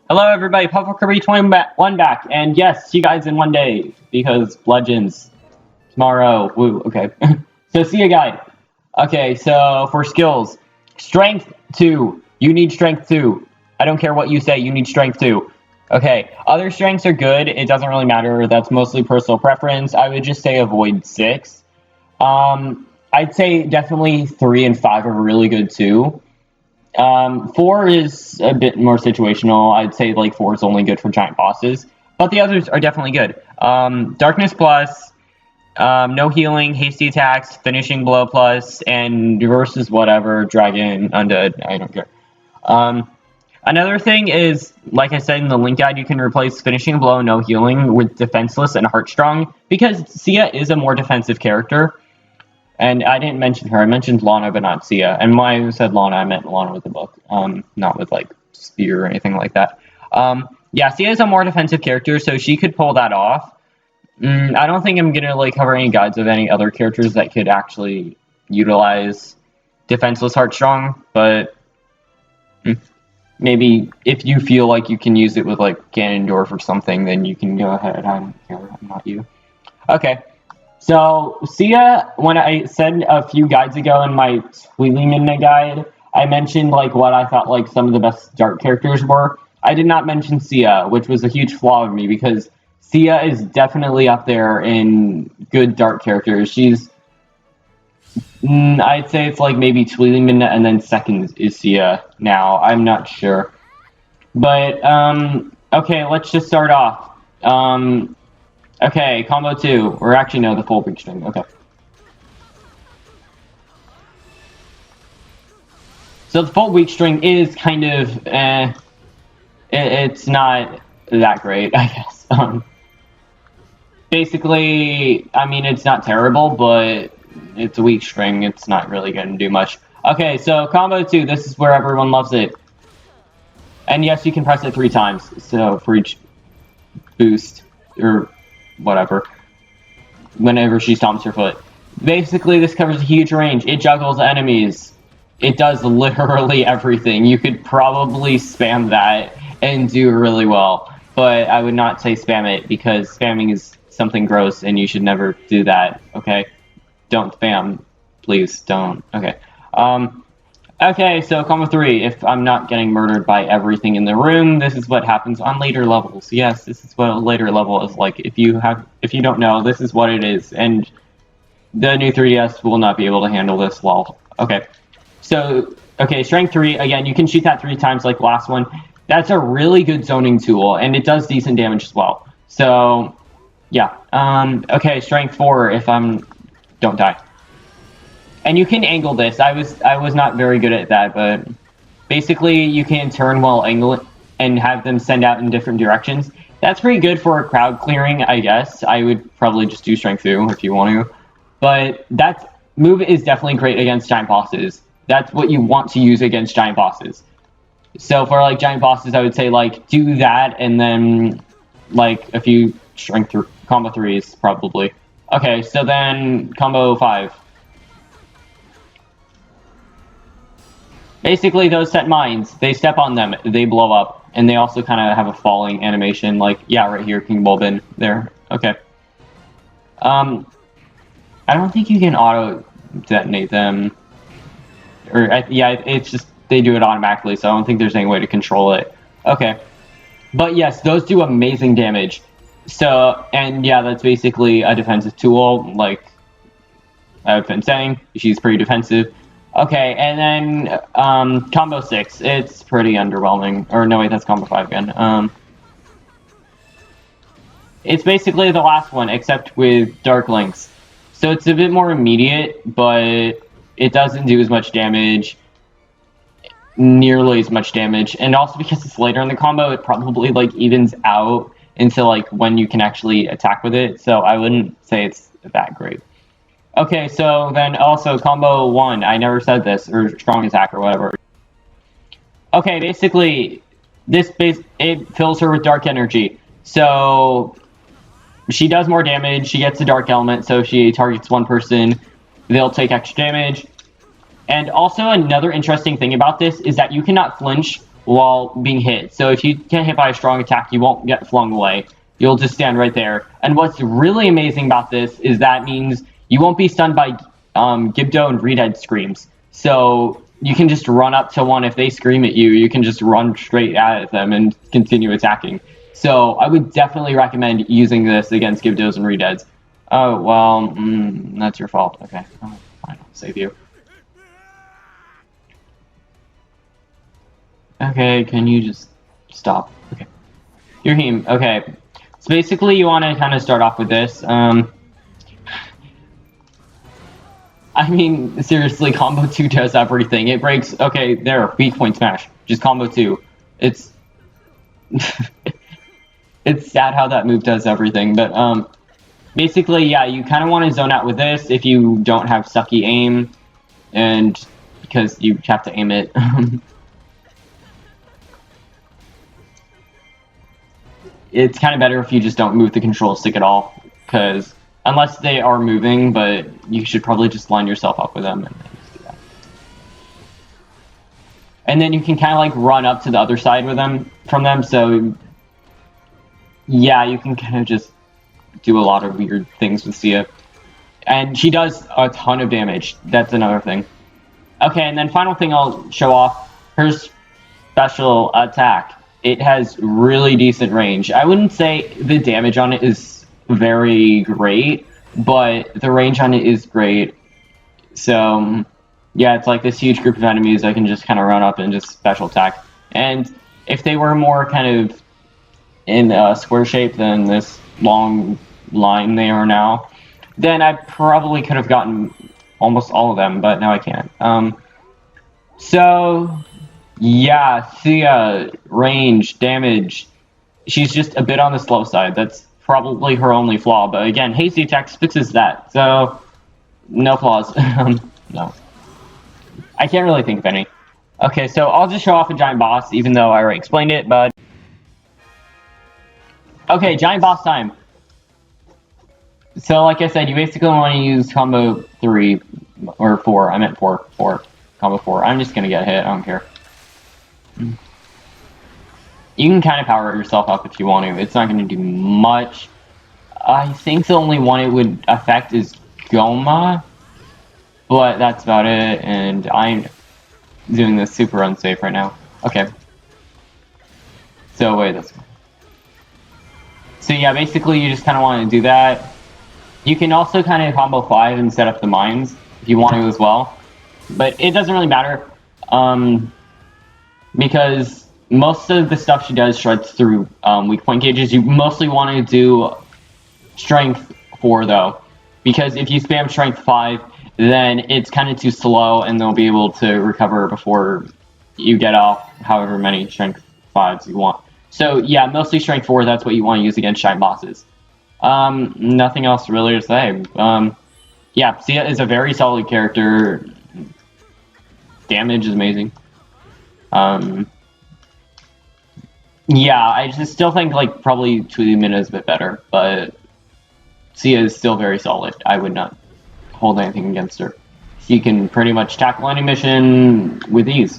Hello everybody, Puffle Kirby 21 back, and yes, see you guys in one day, because Legends, tomorrow, woo, okay. So see you guys. Okay, so for skills, Strength 2, you need Strength 2. I don't care what you say, you need Strength 2. Okay, other strengths are good, it doesn't really matter, that's mostly personal preference, I would just say avoid 6. I'd say definitely 3 and 5 are really good too. 4 is a bit more situational. I'd say like 4 is only good for giant bosses, but the others are definitely good. Darkness plus, no healing, hasty attacks, finishing blow plus, and versus whatever, dragon, undead, I don't care. Another thing is, like I said in the link guide, you can replace finishing blow, no healing with defenseless and heartstrong, because Sia is a more defensive character. And I didn't mention her. I mentioned Lana, but not Sia. And when I said Lana, I meant Lana with the book, not with, like, Spear or anything like that. Yeah, Sia is a more defensive character, so she could pull that off. I don't think I'm going to, like, cover any guides of any other characters that could actually utilize Defenseless Heartstrong, but maybe if you feel like you can use it with, like, Ganondorf or something, then you can go ahead. I don't care. I'm not you. Okay. So, Sia, when I said a few guides ago in my Tweely Midnight guide, I mentioned, like, what I thought, like, some of the best dark characters were. I did not mention Sia, which was a huge flaw of me, because Sia is definitely up there in good dark characters. She's, I'd say it's, like, maybe Tweely Midnight, and then second is Sia now. I'm not sure. But, okay, let's just start off. Okay, combo 2, or actually no, the full weak string, okay. So the full weak string is kind of, it's not that great, I guess. Basically, I mean, it's not terrible, but it's a weak string, it's not really going to do much. Okay, so combo 2, this is where everyone loves it. And yes, you can press it 3 times, so for each boost, or whatever, whenever she stomps her foot. Basically, this covers a huge range. It juggles enemies. It does literally everything. You could probably spam that and do really well, but I would not say spam it, because spamming is something gross and you should never do that, okay? Don't spam. Please don't. Okay. Okay, so combo 3, if I'm not getting murdered by everything in the room, this is what happens on later levels. Yes, this is what a later level is like. If you don't know, this is what it is, and the new 3DS will not be able to handle this well. Okay. So, okay, strength 3, again, you can shoot that 3 times like the last one. That's a really good zoning tool, and it does decent damage as well. So, yeah. Okay, strength 4, if don't die. And you can angle this. I was not very good at that, but basically you can turn while angling and have them send out in different directions. That's pretty good for a crowd clearing, I guess. I would probably just do strength 2 if you want to. But that move is definitely great against giant bosses. That's what you want to use against giant bosses. So for like giant bosses, I would say like do that and then like a few strength combo 3s probably. Okay, so then combo 5. Basically, those set mines, they step on them, they blow up, and they also kind of have a falling animation, like, yeah, right here, King Bulbin, there, okay. I don't think you can auto-detonate them, or, yeah, it's just, they do it automatically, so I don't think there's any way to control it. Okay, but yes, those do amazing damage. So, and yeah, that's basically a defensive tool, like I've been saying, she's pretty defensive. Okay, and then combo 6, it's pretty underwhelming. Or no, wait, that's combo 5 again. It's basically the last one, except with Dark Links. So it's a bit more immediate, but it doesn't do as much damage, nearly as much damage. And also because it's later in the combo, it probably like evens out into like when you can actually attack with it. So I wouldn't say it's that great. Okay, so then also combo 1, I never said this, or strong attack or whatever. Okay, basically, it fills her with dark energy. So, she does more damage, she gets a dark element, so if she targets one person, they'll take extra damage. And also another interesting thing about this is that you cannot flinch while being hit. So if you get hit by a strong attack, you won't get flung away. You'll just stand right there. And what's really amazing about this is that means you won't be stunned by Gibdo and Reedhead screams. So you can just run up to one. If they scream at you, you can just run straight at them and continue attacking. So I would definitely recommend using this against Gibdos and Reedheads. Oh, well, that's your fault. Okay, fine, I'll save you. Okay, can you just stop? Okay. Your heme, okay. So basically you want to kind of start off with this. I mean, seriously, combo 2 does everything. It breaks, okay, there, weak point smash. Just combo 2. It's... it's sad how that move does everything, but, basically, yeah, you kind of want to zone out with this if you don't have sucky aim, and because you have to aim it. It's kind of better if you just don't move the control stick at all, because unless they are moving, but you should probably just line yourself up with them and just do that. And then you can kind of like run up to the other side with them from them, so yeah, you can kind of just do a lot of weird things with Sia. And she does a ton of damage. That's another thing. Okay, and then final thing I'll show off, her special attack. It has really decent range. I wouldn't say the damage on it is very great, but the range on it is great. So, yeah, it's like this huge group of enemies I can just kind of run up and just special attack. And if they were more kind of in a square shape than this long line they are now, then I probably could have gotten almost all of them, but now I can't. So... yeah, Sia, range, damage, she's just a bit on the slow side. That's probably her only flaw, but again, hasty attacks fixes that, so no flaws. No. I can't really think of any. Okay, so I'll just show off a giant boss, even though I already explained it, but... okay, giant boss time. So, like I said, you basically want to use combo 3, or 4, I meant 4, combo 4. I'm just gonna get hit, I don't care. You can kind of power yourself up if you want to. It's not going to do much. I think the only one it would affect is Goma, but that's about it, and I'm doing this super unsafe right now. Okay. So, wait, that's... so yeah, basically you just kind of want to do that. You can also kind of combo 5 and set up the mines if you want to as well, but it doesn't really matter. Because most of the stuff she does shreds through weak point gauges. You mostly want to do strength 4 though, because if you spam strength 5, then it's kind of too slow and they'll be able to recover before you get off however many strength 5s you want. So yeah, mostly strength 4, that's what you want to use against giant bosses. Nothing else really to say. Yeah, Sia is a very solid character. Damage is amazing. Yeah, I just still think, like, probably Tulimina is a bit better, but Sia is still very solid. I would not hold anything against her. She can pretty much tackle any mission with ease.